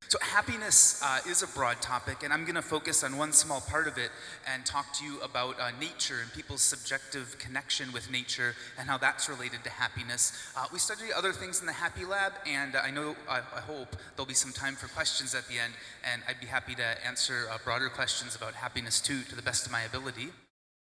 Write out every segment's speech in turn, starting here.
So happiness is a broad topic, and I'm going to focus on one small part of it and talk to you about nature and people's subjective connection with nature and how that's related to happiness. We study other things in the Happy Lab, and I hope there'll be some time for questions at the end, and I'd be happy to answer broader questions about happiness too, to the best of my ability.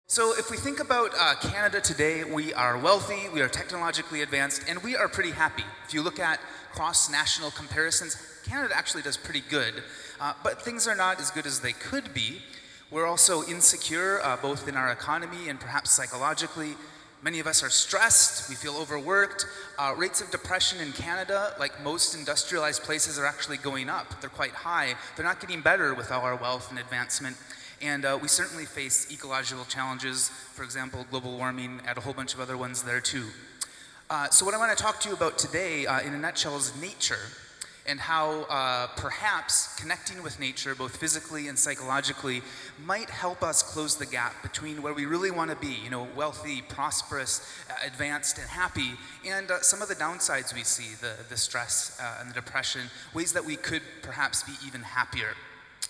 So if we think about Canada today, we are wealthy, we are technologically advanced, and we are pretty happy. If you look at cross-national comparisons, Canada actually does pretty good, but things are not as good as they could be. We're also insecure, both in our economy and perhaps psychologically. Many of us are stressed, we feel overworked. Rates of depression in Canada, like most industrialized places, are actually going up. They're quite high. They're not getting better with all our wealth and advancement. And we certainly face ecological challenges, for example, global warming, and a whole bunch of other ones there too. So what I want to talk to you about today, in a nutshell, is nature, and how perhaps connecting with nature, both physically and psychologically, might help us close the gap between where we really want to be, wealthy, prosperous, advanced, and happy, and some of the downsides we see, the stress and the depression, ways that we could perhaps be even happier.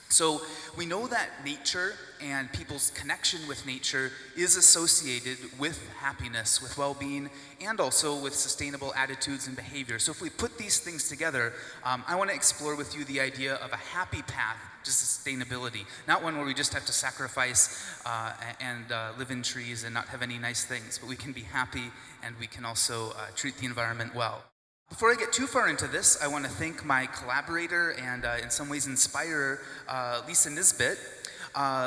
So we know that nature and people's connection with nature is associated with happiness, with well-being, and also with sustainable attitudes and behavior. So if we put these things together, I want to explore with you the idea of a happy path to sustainability. Not one where we just have to sacrifice and live in trees and not have any nice things, but we can be happy and we can also treat the environment well. Before I get too far into this, I want to thank my collaborator and in some ways inspirer, Lisa Nisbet.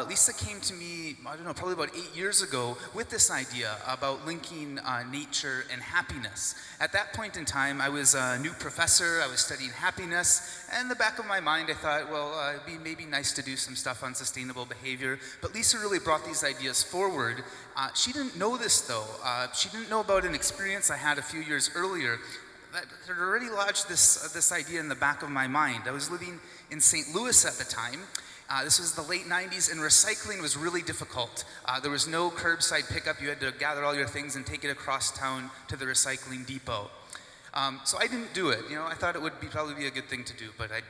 Lisa came to me, probably about 8 years ago with this idea about linking nature and happiness. At that point in time, I was a new professor, I was studying happiness, and in the back of my mind I thought, well, it'd be maybe nice to do some stuff on sustainable behavior, but Lisa really brought these ideas forward. She didn't know this though. She didn't know about an experience I had a few years earlier that had already lodged this idea in the back of my mind. I was living in St. Louis at the time. This was the late 90s, and recycling was really difficult. There was no curbside pickup. You had to gather all your things and take it across town to the recycling depot. So I didn't do it. I thought it would probably be a good thing to do, but it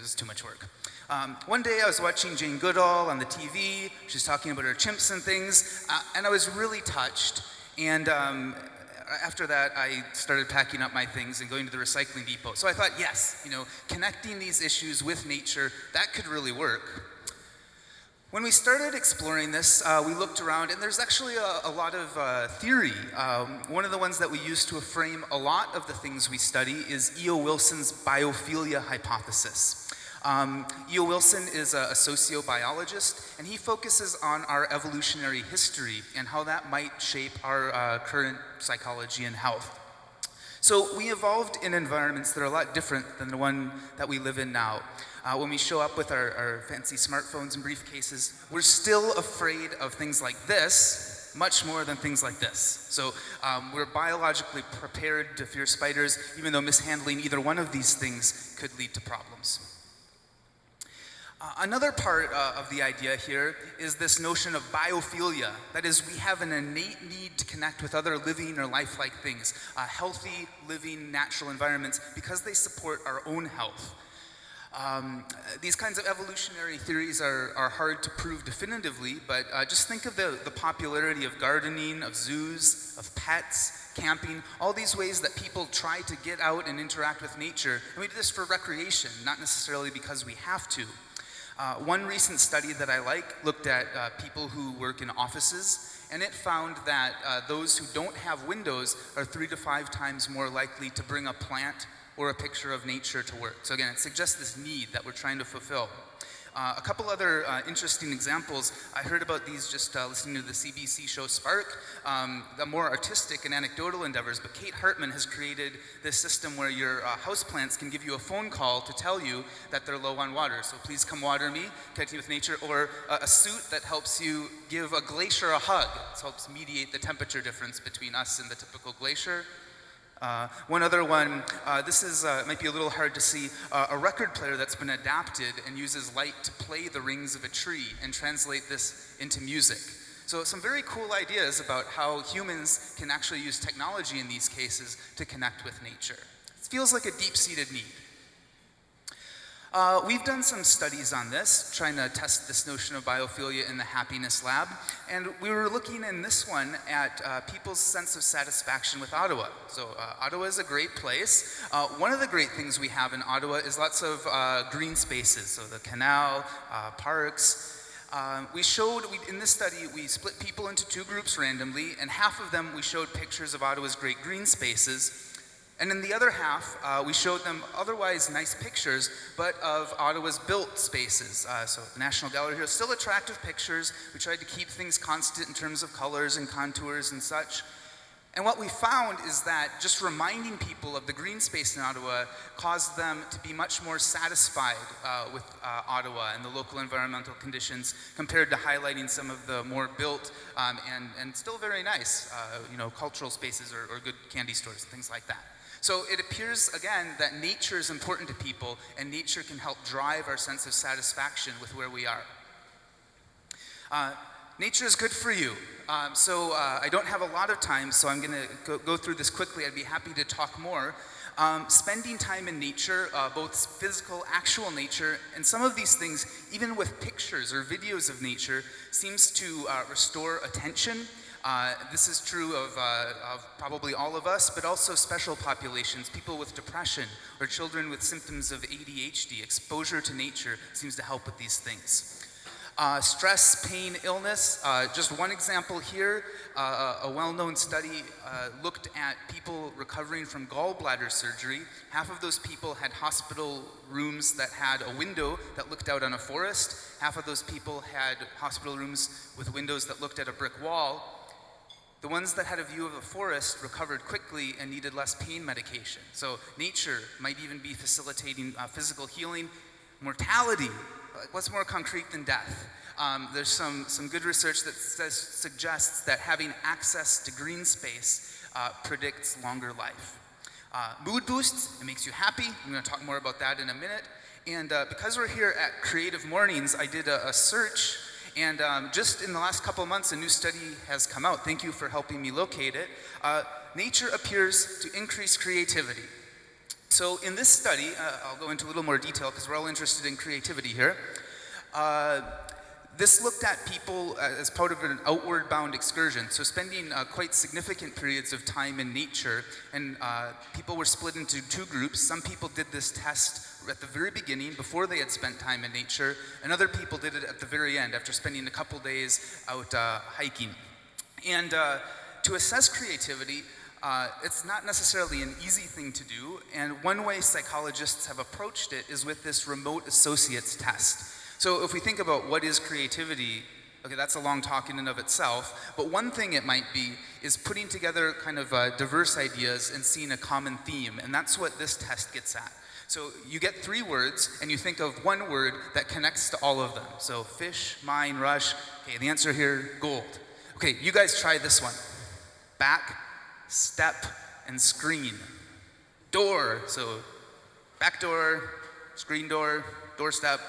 was too much work. One day I was watching Jane Goodall on the TV. She was talking about her chimps and things, and I was really touched. And after that, I started packing up my things and going to the recycling depot. So I thought, yes, connecting these issues with nature, that could really work. When we started exploring this, we looked around, and there's actually a lot of theory. One of the ones that we use to frame a lot of the things we study is E.O. Wilson's biophilia hypothesis. E.O. Wilson is a sociobiologist, and he focuses on our evolutionary history and how that might shape our current psychology and health. So we evolved in environments that are a lot different than the one that we live in now. When we show up with our fancy smartphones and briefcases, we're still afraid of things like this much more than things like this. So we're biologically prepared to fear spiders, even though mishandling either one of these things could lead to problems. Another part of the idea here is this notion of biophilia. That is, we have an innate need to connect with other living or lifelike things, healthy, living, natural environments, because they support our own health. These kinds of evolutionary theories are hard to prove definitively, but just think of the popularity of gardening, of zoos, of pets, camping, all these ways that people try to get out and interact with nature. And we do this for recreation, not necessarily because we have to. One recent study that I looked at people who work in offices, and it found that those who don't have windows are 3 to 5 times more likely to bring a plant or a picture of nature to work. So again, it suggests this need that we're trying to fulfill. A couple other interesting examples. I heard about these just listening to the CBC show Spark, the more artistic and anecdotal endeavors, but Kate Hartman has created this system where your houseplants can give you a phone call to tell you that they're low on water. So please come water me, connecting with nature, or a suit that helps you give a glacier a hug. It helps mediate the temperature difference between us and the typical glacier. One other one, this is, might be a little hard to see, a record player that's been adapted and uses light to play the rings of a tree and translate this into music. So some very cool ideas about how humans can actually use technology in these cases to connect with nature. It feels like a deep-seated need. We've done some studies on this, trying to test this notion of biophilia in the happiness lab, and we were looking in this one at people's sense of satisfaction with Ottawa. So Ottawa is a great place. One of the great things we have in Ottawa is lots of green spaces, so the canal, parks. In this study, we split people into two groups randomly, and half of them we showed pictures of Ottawa's great green spaces. And in the other half, we showed them otherwise nice pictures, but of Ottawa's built spaces. So the National Gallery here, still attractive pictures. We tried to keep things constant in terms of colors and contours and such. And what we found is that just reminding people of the green space in Ottawa caused them to be much more satisfied with Ottawa and the local environmental conditions compared to highlighting some of the more built and still very nice cultural spaces or good candy stores, things like that. So it appears, again, that nature is important to people, and nature can help drive our sense of satisfaction with where we are. Nature is good for you. I don't have a lot of time, so I'm going to go through this quickly. I'd be happy to talk more. Spending time in nature, both physical, actual nature, and some of these things, even with pictures or videos of nature, seems to restore attention. This is true of probably all of us, but also special populations, people with depression or children with symptoms of ADHD. Exposure to nature seems to help with these things. Stress, pain, illness, just one example here, a well-known study looked at people recovering from gallbladder surgery. Half of those people had hospital rooms that had a window that looked out on a forest. Half of those people had hospital rooms with windows that looked at a brick wall. The ones that had a view of the forest recovered quickly and needed less pain medication. So nature might even be facilitating physical healing. Mortality, what's more concrete than death? There's some good research that suggests that having access to green space predicts longer life. Mood boosts, it makes you happy. I'm going to talk more about that in a minute. And because we're here at Creative Mornings, I did a search. And just in the last couple of months, a new study has come out. Thank you for helping me locate it. Nature appears to increase creativity. So in this study, I'll go into a little more detail because we're all interested in creativity here. This looked at people as part of an outward bound excursion, so spending quite significant periods of time in nature, and people were split into two groups. Some people did this test at the very beginning, before they had spent time in nature, and other people did it at the very end, after spending a couple days out hiking. And to assess creativity, it's not necessarily an easy thing to do, and one way psychologists have approached it is with this remote associates test. So if we think about what is creativity, okay, that's a long talk in and of itself, but one thing it might be is putting together kind of diverse ideas and seeing a common theme, and that's what this test gets at. So you get 3 words, and you think of one word that connects to all of them. So fish, mine, rush. Okay, the answer here, gold. Okay, you guys try this one. Back, step, and screen. Door, so back door, screen door, doorstep.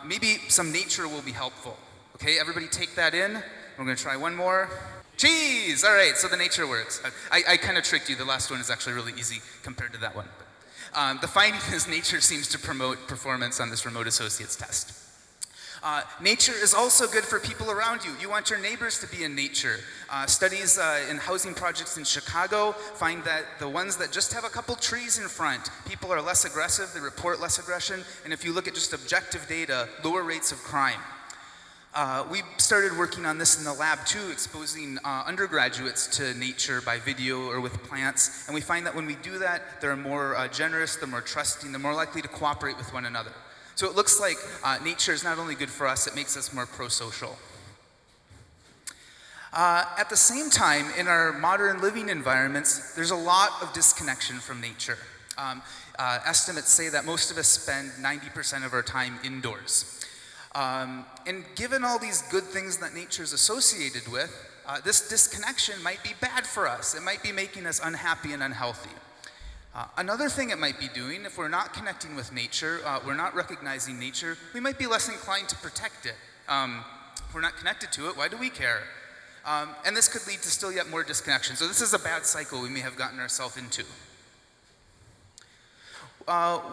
Maybe some nature will be helpful. Okay, everybody take that in. We're gonna try one more. Cheese! All right, so the nature words. I kind of tricked you. The last one is actually really easy compared to that one. The finding is nature seems to promote performance on this remote associates test. Nature is also good for people around you. You want your neighbors to be in nature. Studies in housing projects in Chicago find that the ones that just have a couple trees in front, people are less aggressive, they report less aggression, and if you look at just objective data, lower rates of crime. We started working on this in the lab too, exposing undergraduates to nature by video or with plants, and we find that when we do that, they're more generous, they're more trusting, they're more likely to cooperate with one another. So it looks like nature is not only good for us, it makes us more pro-social. At the same time, in our modern living environments, there's a lot of disconnection from nature. Estimates say that most of us spend 90% of our time indoors. And given all these good things that nature is associated with, this disconnection might be bad for us. It might be making us unhappy and unhealthy. Another thing it might be doing, if we're not connecting with nature, we're not recognizing nature, we might be less inclined to protect it. If we're not connected to it, why do we care? And this could lead to still yet more disconnection. So this is a bad cycle we may have gotten ourselves into.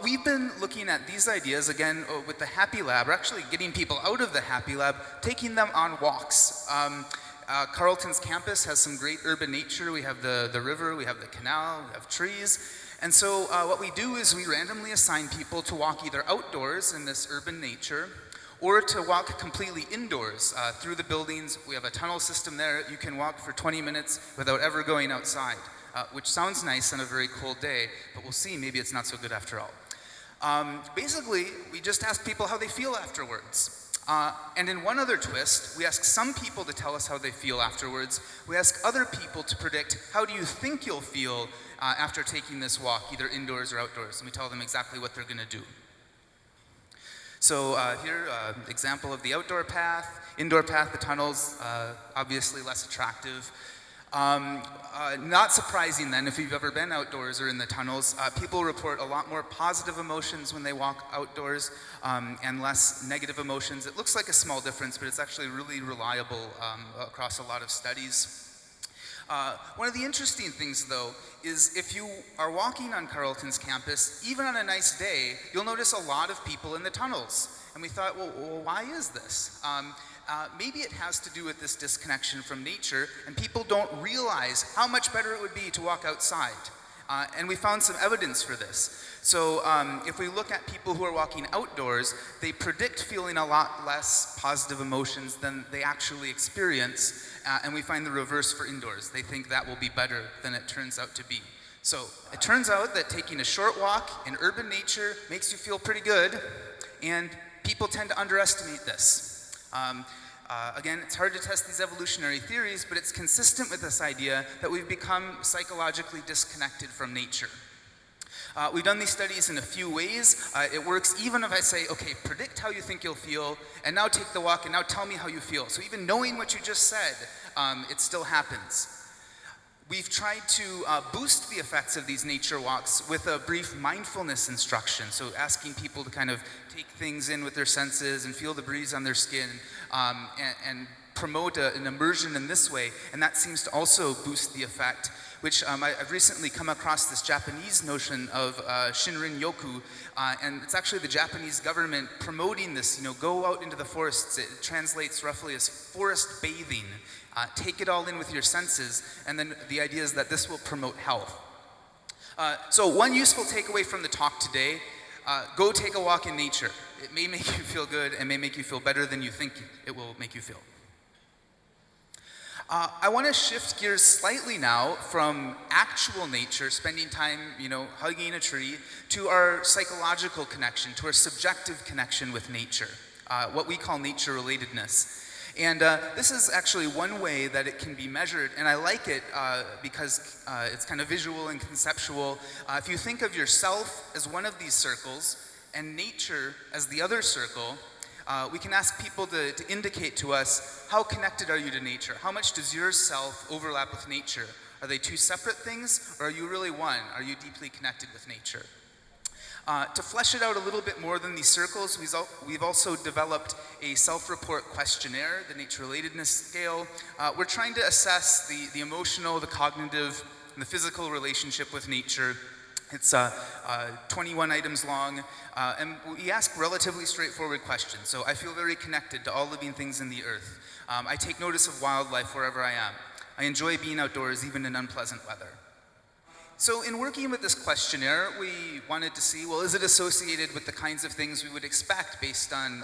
We've been looking at these ideas, again, with the Happy Lab. We're actually getting people out of the Happy Lab, taking them on walks. Carleton's campus has some great urban nature. We have the river, we have the canal, we have trees. And so what we do is we randomly assign people to walk either outdoors in this urban nature, or to walk completely indoors through the buildings. We have a tunnel system there. You can walk for 20 minutes without ever going outside, which sounds nice on a very cold day, but we'll see, maybe it's not so good after all. Basically, we just ask people how they feel afterwards. And in one other twist, we ask some people to tell us how they feel afterwards. We ask other people to predict, how do you think you'll feel after taking this walk, either indoors or outdoors? And we tell them exactly what they're gonna do. So here, example of the outdoor path. Indoor path, the tunnels, obviously less attractive. Not surprising then, if you've ever been outdoors or in the tunnels, people report a lot more positive emotions when they walk outdoors and less negative emotions. It looks like a small difference, but it's actually really reliable across a lot of studies. One of the interesting things, though, is if you are walking on Carleton's campus, even on a nice day, you'll notice a lot of people in the tunnels. And we thought, well, why is this? Maybe it has to do with this disconnection from nature, and people don't realize how much better it would be to walk outside. And we found some evidence for this. So if we look at people who are walking outdoors, they predict feeling a lot less positive emotions than they actually experience, and we find the reverse for indoors. They think that will be better than it turns out to be. So it turns out that taking a short walk in urban nature makes you feel pretty good, and people tend to underestimate this. Again, it's hard to test these evolutionary theories, but it's consistent with this idea that we've become psychologically disconnected from nature. We've done these studies in a few ways. It works even if I say, okay, predict how you think you'll feel, and now take the walk, and now tell me how you feel. So even knowing what you just said, it still happens. We've tried to boost the effects of these nature walks with a brief mindfulness instruction. So asking people to kind of take things in with their senses and feel the breeze on their skin and promote an immersion in this way. And that seems to also boost the effect, which I've recently come across this Japanese notion of Shinrin Yoku, and it's actually the Japanese government promoting this, go out into the forests. It translates roughly as forest bathing. Take it all in with your senses, and then the idea is that this will promote health. So one useful takeaway from the talk today, go take a walk in nature. It may make you feel good and may make you feel better than you think it will make you feel. I want to shift gears slightly now from actual nature, spending time, hugging a tree, to our psychological connection, to our subjective connection with nature, what we call nature relatedness. And this is actually one way that it can be measured, and I like it because it's kind of visual and conceptual. If you think of yourself as one of these circles and nature as the other circle, we can ask people to indicate to us, how connected are you to nature? How much does your self overlap with nature? Are they two separate things, or are you really one? Are you deeply connected with nature? To flesh it out a little bit more than these circles, we've also developed a self-report questionnaire, the Nature Relatedness scale. We're trying to assess the emotional, the cognitive, and the physical relationship with nature. It's 21 items long, and we ask relatively straightforward questions. So I feel very connected to all living things in the earth. I take notice of wildlife wherever I am. I enjoy being outdoors, even in unpleasant weather. So in working with this questionnaire, we wanted to see, well, is it associated with the kinds of things we would expect based on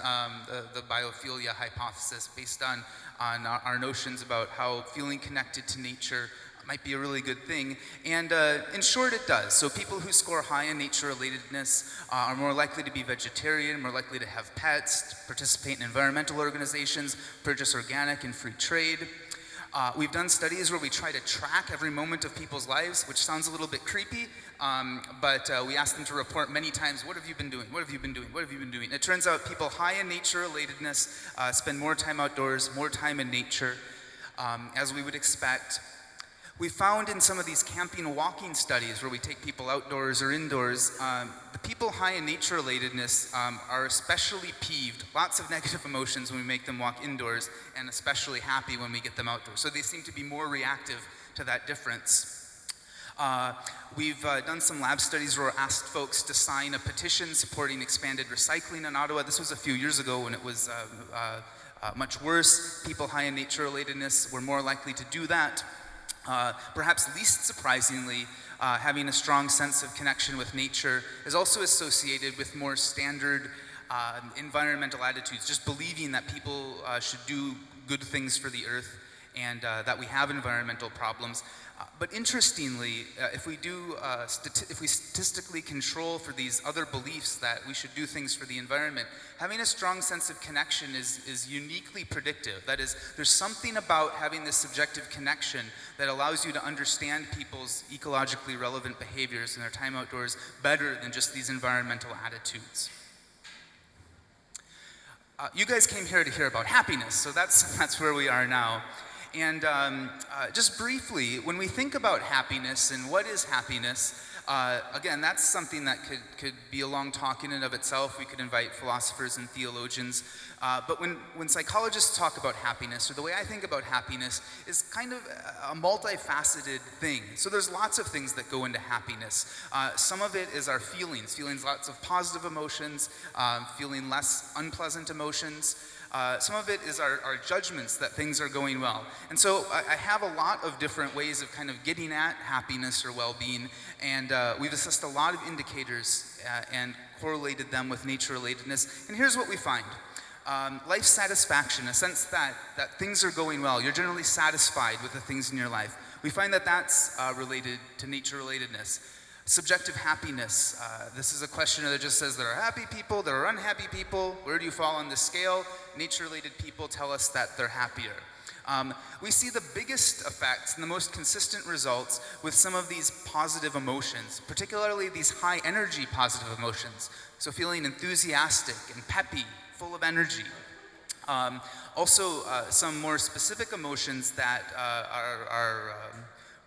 the biophilia hypothesis, based on our notions about how feeling connected to nature might be a really good thing. And in short, it does. So people who score high in nature-relatedness are more likely to be vegetarian, more likely to have pets, participate in environmental organizations, purchase organic and free trade. We've done studies where we try to track every moment of people's lives, which sounds a little bit creepy, but we ask them to report many times, what have you been doing? What have you been doing? What have you been doing? It turns out people high in nature-relatedness spend more time outdoors, more time in nature, as we would expect. We found in some of these camping and walking studies where we take people outdoors or indoors, the people high in nature-relatedness are especially peeved, lots of negative emotions when we make them walk indoors, and especially happy when we get them outdoors. So they seem to be more reactive to that difference. We've done some lab studies where we asked folks to sign a petition supporting expanded recycling in Ottawa. This was a few years ago when it was much worse. People high in nature-relatedness were more likely to do that. Perhaps least surprisingly, having a strong sense of connection with nature is also associated with more standard environmental attitudes, just believing that people should do good things for the earth and that we have environmental problems. But interestingly, if we statistically control for these other beliefs that we should do things for the environment, having a strong sense of connection is uniquely predictive. That is, there's something about having this subjective connection that allows you to understand people's ecologically relevant behaviors in their time outdoors better than just these environmental attitudes. You guys came here to hear about happiness, so that's where we are now. And just briefly, when we think about happiness and what is happiness, again, that's something that could be a long talk in and of itself. We could invite philosophers and theologians. But when psychologists talk about happiness, or the way I think about happiness, is kind of a multifaceted thing. So there's lots of things that go into happiness. Some of it is our feelings, lots of positive emotions, feeling less unpleasant emotions. Some of it is our judgments that things are going well. And so I have a lot of different ways of kind of getting at happiness or well-being, and we've assessed a lot of indicators and correlated them with nature-relatedness. And here's what we find. Life satisfaction, a sense that things are going well. You're generally satisfied with the things in your life. We find that that's related to nature-relatedness. Subjective happiness. This is a questionnaire that just says there are happy people, there are unhappy people. Where do you fall on the scale? Nature-related people tell us that they're happier. We see the biggest effects and the most consistent results with some of these positive emotions, particularly these high-energy positive emotions. So feeling enthusiastic and peppy, full of energy. Also, some more specific emotions that are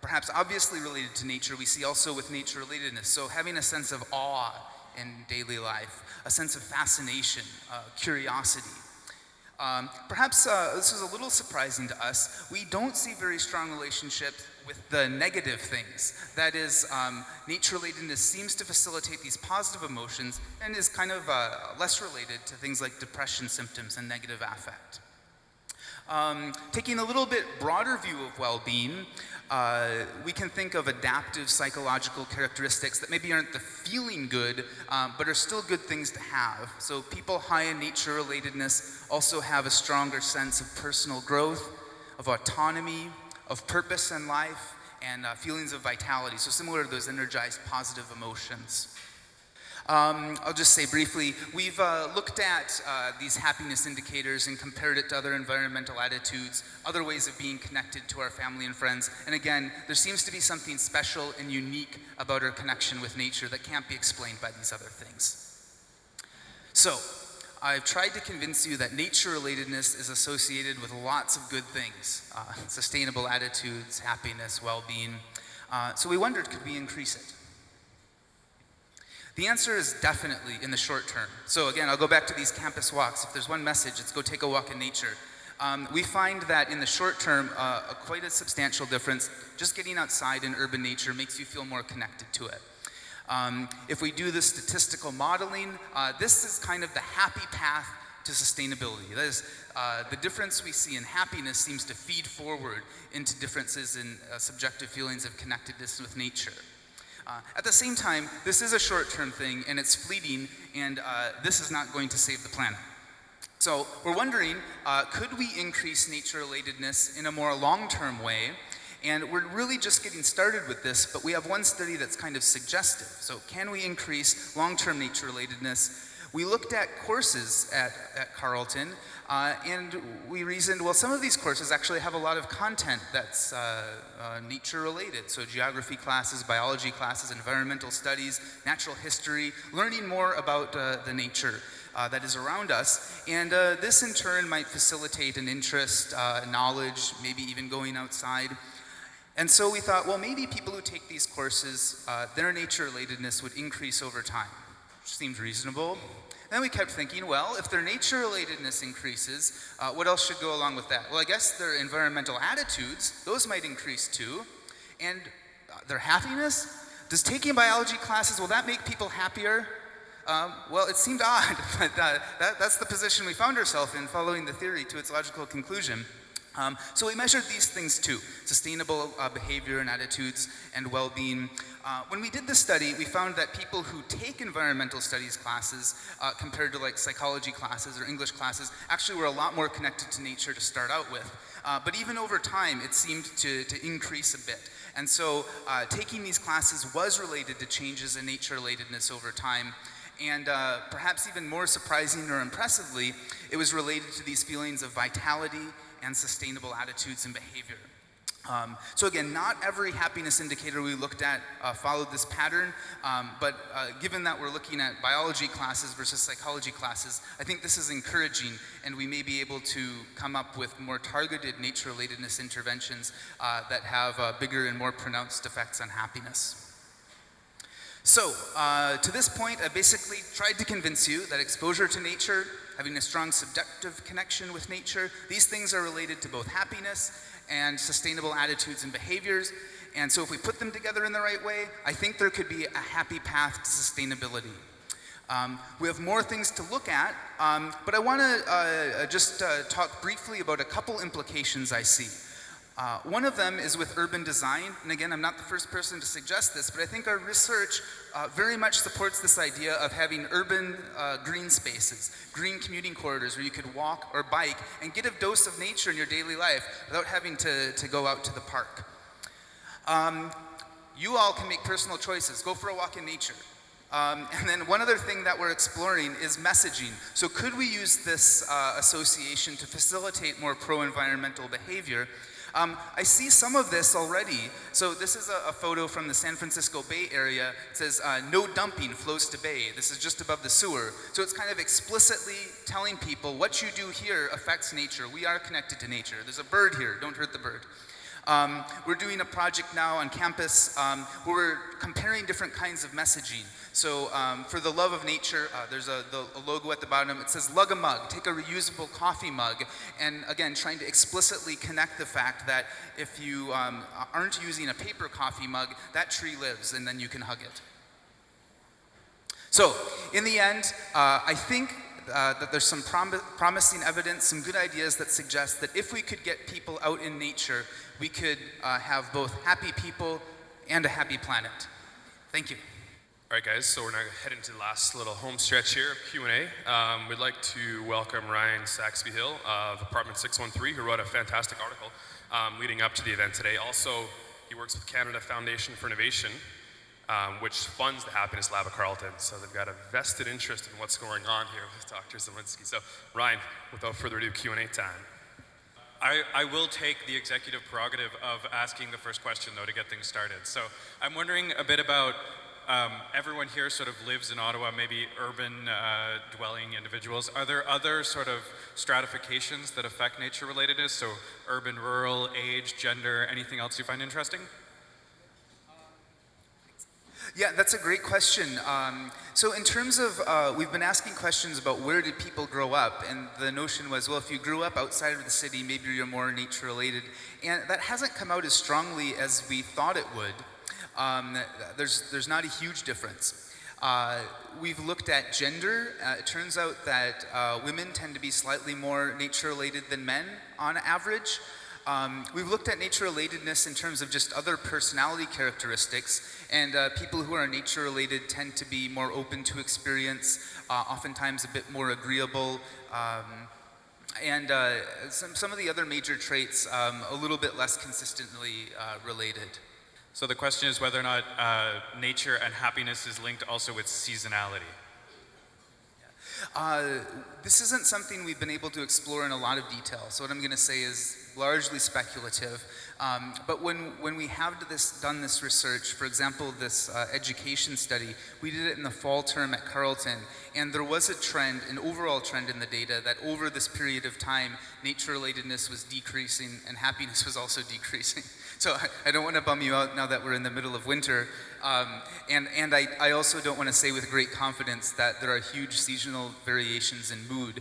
perhaps obviously related to nature, we see also with nature-relatedness. So having a sense of awe in daily life, a sense of fascination, curiosity. Perhaps this is a little surprising to us. We don't see very strong relationships with the negative things. That is, nature-relatedness seems to facilitate these positive emotions and is kind of less related to things like depression symptoms and negative affect. Taking a little bit broader view of well-being, we can think of adaptive psychological characteristics that maybe aren't the feeling good, but are still good things to have. So people high in nature-relatedness also have a stronger sense of personal growth, of autonomy, of purpose in life, and feelings of vitality. So similar to those energized positive emotions. I'll just say briefly, we've looked at these happiness indicators and compared it to other environmental attitudes, other ways of being connected to our family and friends. And again, there seems to be something special and unique about our connection with nature that can't be explained by these other things. So, I've tried to convince you that nature-relatedness is associated with lots of good things, sustainable attitudes, happiness, well-being. So we wondered, could we increase it? The answer is definitely in the short term. So again, I'll go back to these campus walks. If there's one message, it's go take a walk in nature. We find that in the short term, quite a substantial difference. Just getting outside in urban nature makes you feel more connected to it. If we do the statistical modeling, this is kind of the happy path to sustainability. That is, the difference we see in happiness seems to feed forward into differences in subjective feelings of connectedness with nature. At the same time, this is a short-term thing and it's fleeting, and this is not going to save the planet. So we're wondering, could we increase nature-relatedness in a more long-term way? And we're really just getting started with this, but we have one study that's kind of suggestive. So can we increase long-term nature relatedness? We looked at courses at Carleton, and we reasoned, well, some of these courses actually have a lot of content that's nature related. So geography classes, biology classes, environmental studies, natural history, learning more about the nature that is around us. And this in turn might facilitate an interest, knowledge, maybe even going outside. And so we thought, well, maybe people who take these courses, their nature relatedness would increase over time, which seemed reasonable. Then we kept thinking, well, if their nature relatedness increases, what else should go along with that? Well, I guess their environmental attitudes, those might increase too. And their happiness? Does taking biology classes, will that make people happier? Well, it seemed odd, but that's the position we found ourselves in, following the theory to its logical conclusion. So we measured these things too, sustainable behavior and attitudes and well-being. When we did this study, we found that people who take environmental studies classes compared to like psychology classes or English classes actually were a lot more connected to nature to start out with. But even over time, it seemed to increase a bit. And so taking these classes was related to changes in nature relatedness over time. And perhaps even more surprising or impressively, it was related to these feelings of vitality and sustainable attitudes and behavior. So again, not every happiness indicator we looked at followed this pattern, but given that we're looking at biology classes versus psychology classes, I think this is encouraging, and we may be able to come up with more targeted nature relatedness interventions that have bigger and more pronounced effects on happiness. So, to this point, I basically tried to convince you that exposure to nature, having a strong subjective connection with nature, these things are related to both happiness and sustainable attitudes and behaviors. And so if we put them together in the right way, I think there could be a happy path to sustainability. We have more things to look at, but I want to just talk briefly about a couple implications I see. One of them is with urban design, and again, I'm not the first person to suggest this, but I think our research very much supports this idea of having urban green spaces, green commuting corridors where you could walk or bike and get a dose of nature in your daily life without having to go out to the park. You all can make personal choices. Go for a walk in nature. And then one other thing that we're exploring is messaging. So could we use this association to facilitate more pro-environmental behavior? I see some of this already. So this is a photo from the San Francisco Bay Area. It says, no dumping flows to bay. This is just above the sewer. So it's kind of explicitly telling people what you do here affects nature. We are connected to nature. There's a bird here, don't hurt the bird. We're doing a project now on campus where we're comparing different kinds of messaging. So for the love of nature, there's a logo at the bottom. It says, lug a mug, take a reusable coffee mug. And again, trying to explicitly connect the fact that if you aren't using a paper coffee mug, that tree lives and then you can hug it. So in the end, I think that there's some promising evidence, some good ideas that suggest that if we could get people out in nature, we could have both happy people and a happy planet. Thank you. All right, guys, so we're now heading to the last little home stretch here of Q&A. We'd like to welcome Ryan Saxby-Hill of Apartment 613, who wrote a fantastic article leading up to the event today. Also, he works with Canada Foundation for Innovation, which funds the Happiness Lab at Carleton. So they've got a vested interest in what's going on here with Dr. Zelenski. So Ryan, without further ado, Q&A time. I will take the executive prerogative of asking the first question, though, to get things started. So I'm wondering a bit about, everyone here sort of lives in Ottawa, maybe urban dwelling individuals. Are there other sort of stratifications that affect nature relatedness? So urban, rural, age, gender, anything else you find interesting? Yeah, that's a great question. So in terms of, we've been asking questions about where did people grow up, and the notion was, well, if you grew up outside of the city, maybe you're more nature related. And that hasn't come out as strongly as we thought it would. There's not a huge difference. We've looked at gender. It turns out that women tend to be slightly more nature related than men on average. We've looked at nature relatedness in terms of just other personality characteristics, and people who are nature related tend to be more open to experience, oftentimes a bit more agreeable, And some of the other major traits, a little bit less consistently related. So the question is whether or not nature and happiness is linked also with seasonality. This isn't something we've been able to explore in a lot of detail, so what I'm going to say is largely speculative. But when we have done this research, for example, this education study, we did it in the fall term at Carleton, and there was a trend, an overall trend in the data that over this period of time, nature-relatedness was decreasing and happiness was also decreasing. So I don't want to bum you out now that we're in the middle of winter. And I also don't want to say with great confidence that there are huge seasonal variations in mood.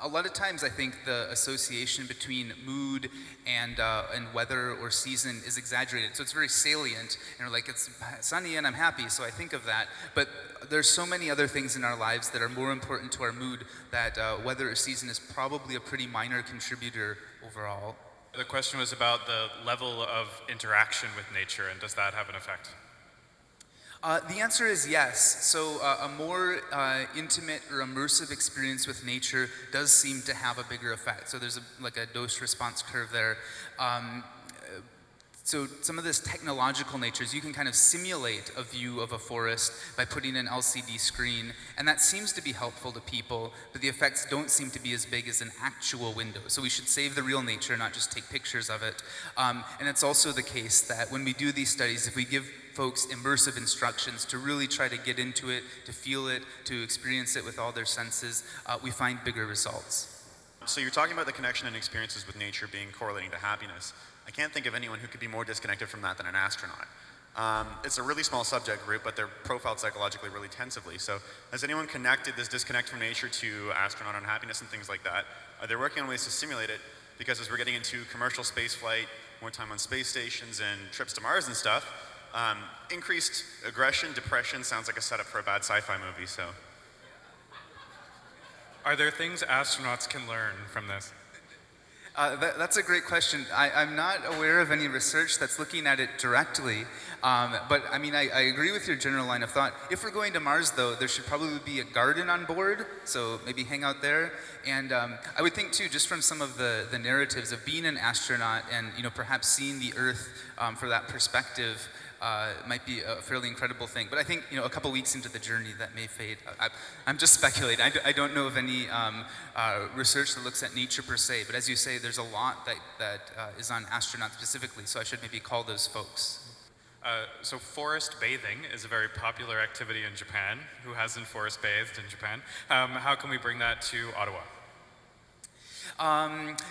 A lot of times I think the association between mood and weather or season is exaggerated. So it's very salient, and like it's sunny and I'm happy, so I think of that. But there's so many other things in our lives that are more important to our mood that weather or season is probably a pretty minor contributor overall. The question was about the level of interaction with nature, and does that have an effect? The answer is yes. So a more intimate or immersive experience with nature does seem to have a bigger effect. So there's like a dose-response curve there. So some of this technological natures, you can kind of simulate a view of a forest by putting an LCD screen, and that seems to be helpful to people, but the effects don't seem to be as big as an actual window. So we should save the real nature, not just take pictures of it. And it's also the case that when we do these studies, if we give folks immersive instructions to really try to get into it, to feel it, to experience it with all their senses, we find bigger results. So you're talking about the connection and experiences with nature being correlating to happiness. I can't think of anyone who could be more disconnected from that than an astronaut. It's a really small subject group, but they're profiled psychologically really tensively. So has anyone connected this disconnect from nature to astronaut unhappiness and things like that? Are they working on ways to simulate it? Because as we're getting into commercial space flight, more time on space stations and trips to Mars and stuff, increased aggression, depression sounds like a setup for a bad sci-fi movie, so. Are there things astronauts can learn from this? That's a great question. I'm not aware of any research that's looking at it directly, but I mean, I agree with your general line of thought. If we're going to Mars, though, there should probably be a garden on board, so maybe hang out there. And I would think, too, just from some of the narratives of being an astronaut and, you know, perhaps seeing the Earth for that perspective, might be a fairly incredible thing. But I think, you know, a couple weeks into the journey that may fade. I'm just speculating. I don't know of any research that looks at nature per se, but as you say, there's a lot that is on astronauts specifically, so I should maybe call those folks. So forest bathing is a very popular activity in Japan. Who hasn't forest bathed in Japan? How can we bring that to Ottawa?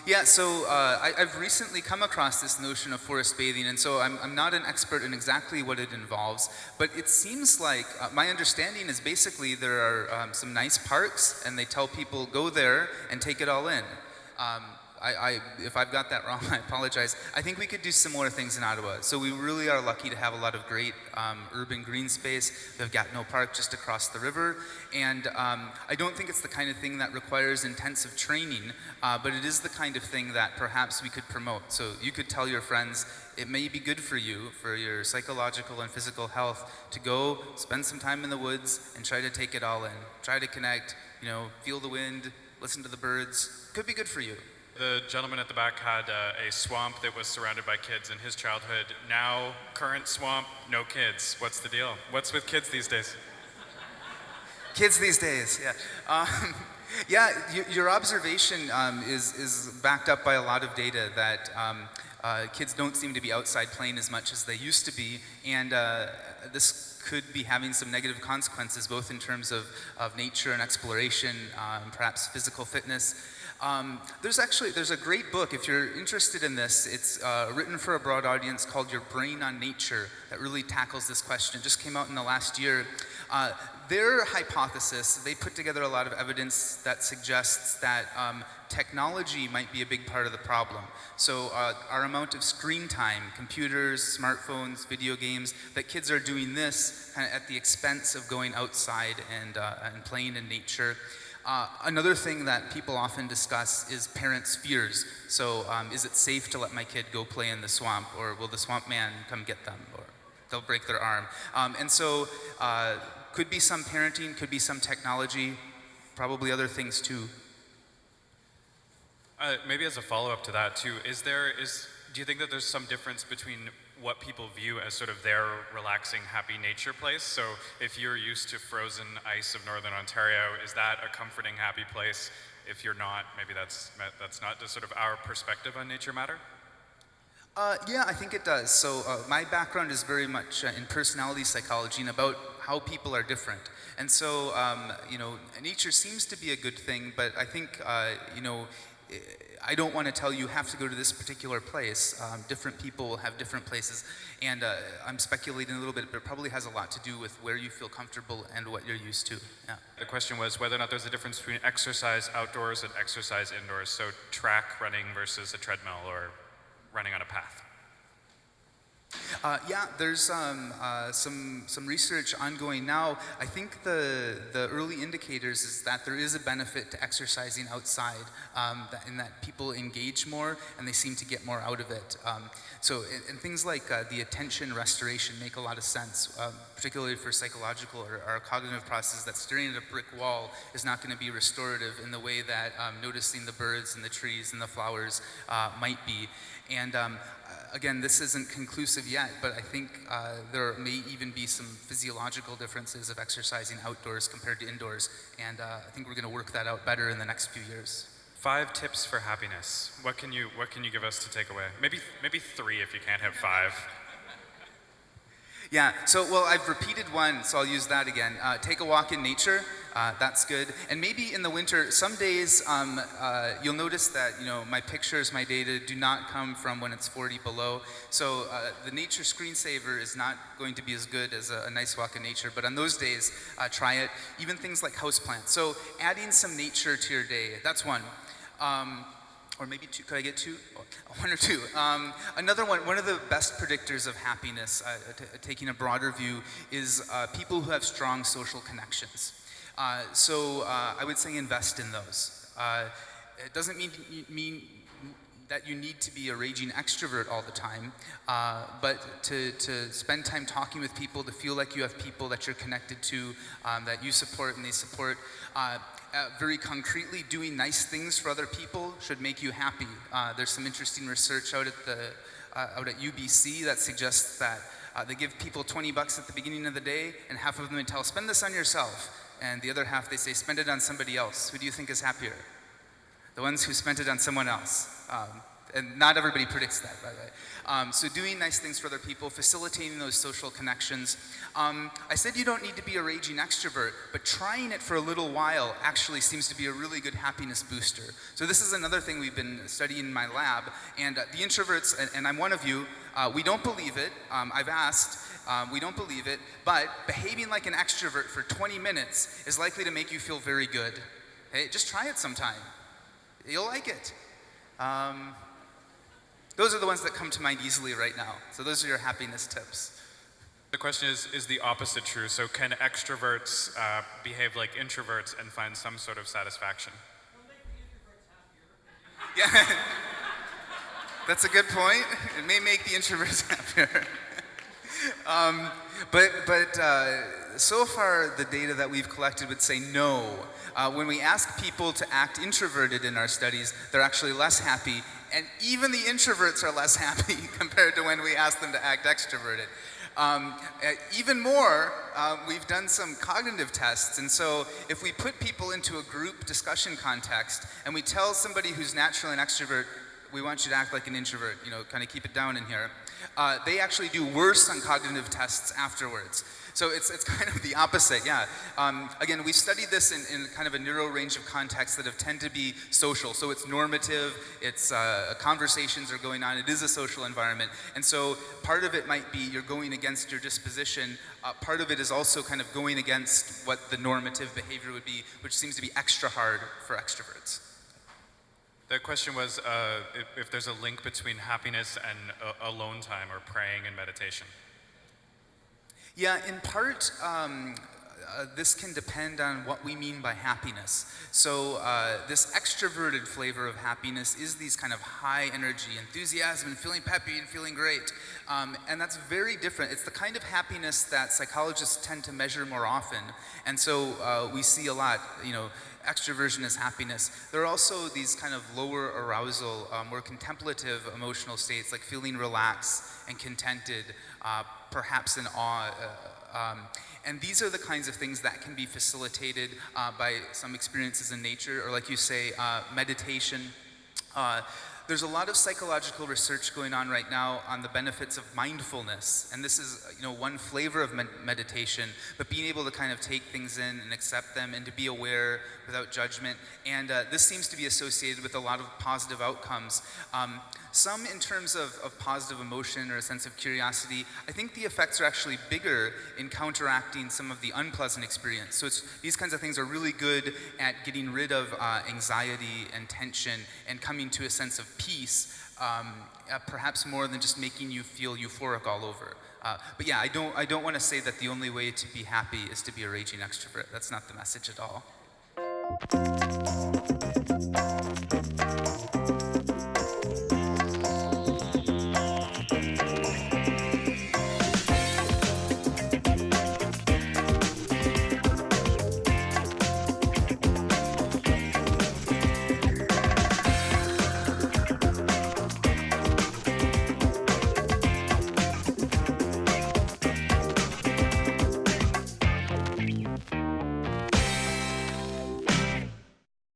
Yeah, so I've recently come across this notion of forest bathing, and so I'm not an expert in exactly what it involves, but it seems like, my understanding is basically there are some nice parks, and they tell people go there and take it all in. If I've got that wrong, I apologize. I think we could do similar things in Ottawa. So we really are lucky to have a lot of great urban green space. We've got no park just across the river. And I don't think it's the kind of thing that requires intensive training, but it is the kind of thing that perhaps we could promote. So you could tell your friends, it may be good for you, for your psychological and physical health, to go spend some time in the woods and try to take it all in. Try to connect, you know, feel the wind, listen to the birds. Could be good for you. The gentleman at the back had a swamp that was surrounded by kids in his childhood. Now, current swamp, no kids. What's the deal? What's with kids these days? Kids these days, yeah. Yeah, your observation is backed up by a lot of data that kids don't seem to be outside playing as much as they used to be, and this could be having some negative consequences, both in terms of nature and exploration, perhaps physical fitness. There's a great book, if you're interested in this, it's written for a broad audience called Your Brain on Nature that really tackles this question. It just came out in the last year. Their hypothesis, they put together a lot of evidence that suggests that technology might be a big part of the problem. So our amount of screen time, computers, smartphones, video games, that kids are doing this kind of at the expense of going outside and playing in nature. Another thing that people often discuss is parents' fears. So is it safe to let my kid go play in the swamp, or will the swamp man come get them, or they'll break their arm? And so could be some parenting, could be some technology, probably other things too. Maybe as a follow-up to that too, do you think that there's some difference between what people view as sort of their relaxing, happy nature place? So if you're used to frozen ice of Northern Ontario, is that a comforting, happy place? If you're not, maybe that's not just sort of our perspective on nature matter? Yeah, I think it does. So my background is very much in personality psychology and about how people are different. And so, nature seems to be a good thing, but I think, I don't want to tell you have to go to this particular place. Different people will have different places. And I'm speculating a little bit, but it probably has a lot to do with where you feel comfortable and what you're used to. Yeah. The question was whether or not there's a difference between exercise outdoors and exercise indoors. So track running versus a treadmill or running on a path. Yeah, there's some research ongoing now. I think the early indicators is that there is a benefit to exercising outside, in that people engage more and they seem to get more out of it. And things like the attention restoration make a lot of sense, particularly for psychological or cognitive processes. That staring at a brick wall is not going to be restorative in the way that noticing the birds and the trees and the flowers might be. And again, this isn't conclusive yet, but I think there may even be some physiological differences of exercising outdoors compared to indoors. And I think we're going to work that out better in the next few years. 5 tips for happiness. What can you give us to take away? Maybe 3 if you can't have 5. Yeah, well, I've repeated one, so I'll use that again. Take a walk in nature, that's good. And maybe in the winter, some days you'll notice that, my pictures, my data do not come from when it's 40 below. So the nature screensaver is not going to be as good as a nice walk in nature, but on those days, try it. Even things like houseplants. So adding some nature to your day, that's one. Or maybe 2, could I get 2? 1 or 2. Another one of the best predictors of happiness, taking a broader view, is people who have strong social connections. I would say invest in those. It doesn't mean that you need to be a raging extrovert all the time, but to spend time talking with people, to feel like you have people that you're connected to, that you support and they support. Very concretely, doing nice things for other people should make you happy. There's some interesting research out at UBC that suggests that they give people $20 at the beginning of the day, and half of them tell, spend this on yourself. And the other half, they say, spend it on somebody else. Who do you think is happier? The ones who spent it on someone else. And not everybody predicts that, by the way. So doing nice things for other people, facilitating those social connections. I said you don't need to be a raging extrovert, but trying it for a little while actually seems to be a really good happiness booster. So this is another thing we've been studying in my lab. And the introverts, and I'm one of you, we don't believe it. I've asked. We don't believe it. But behaving like an extrovert for 20 minutes is likely to make you feel very good. Hey, just try it sometime. You'll like it. Those are the ones that come to mind easily right now. So those are your happiness tips. The question is the opposite true? So can extroverts behave like introverts and find some sort of satisfaction? Yeah, that's a good point. It may make the introverts happier. But so far, the data that we've collected would say no. When we ask people to act introverted in our studies, they're actually less happy, and even the introverts are less happy compared to when we ask them to act extroverted. Even more, we've done some cognitive tests, and so if we put people into a group discussion context and we tell somebody who's naturally an extrovert, we want you to act like an introvert, kind of keep it down in here, they actually do worse on cognitive tests afterwards. So it's kind of the opposite, yeah. Again, we've studied this in kind of a narrow range of contexts that have tend to be social. So it's normative, it's conversations are going on, it is a social environment. And so part of it might be you're going against your disposition. Part of it is also kind of going against what the normative behavior would be, which seems to be extra hard for extroverts. The question was if there's a link between happiness and alone time or praying and meditation. Yeah, in part, this can depend on what we mean by happiness. So this extroverted flavor of happiness is these kind of high energy, enthusiasm, and feeling peppy and feeling great. And that's very different. It's the kind of happiness that psychologists tend to measure more often. And so we see a lot, extroversion is happiness. There are also these kind of lower arousal, more contemplative emotional states, like feeling relaxed and contented, perhaps in awe. And these are the kinds of things that can be facilitated by some experiences in nature, or like you say, meditation. There's a lot of psychological research going on right now on the benefits of mindfulness, and this is one flavor of meditation, but being able to kind of take things in and accept them and to be aware without judgment. And this seems to be associated with a lot of positive outcomes. Some in terms of positive emotion or a sense of curiosity. I think the effects are actually bigger in counteracting some of the unpleasant experience. So these kinds of things are really good at getting rid of anxiety and tension and coming to a sense of peace, perhaps more than just making you feel euphoric all over. But yeah, I don't want to say that the only way to be happy is to be a raging extrovert. That's not the message at all.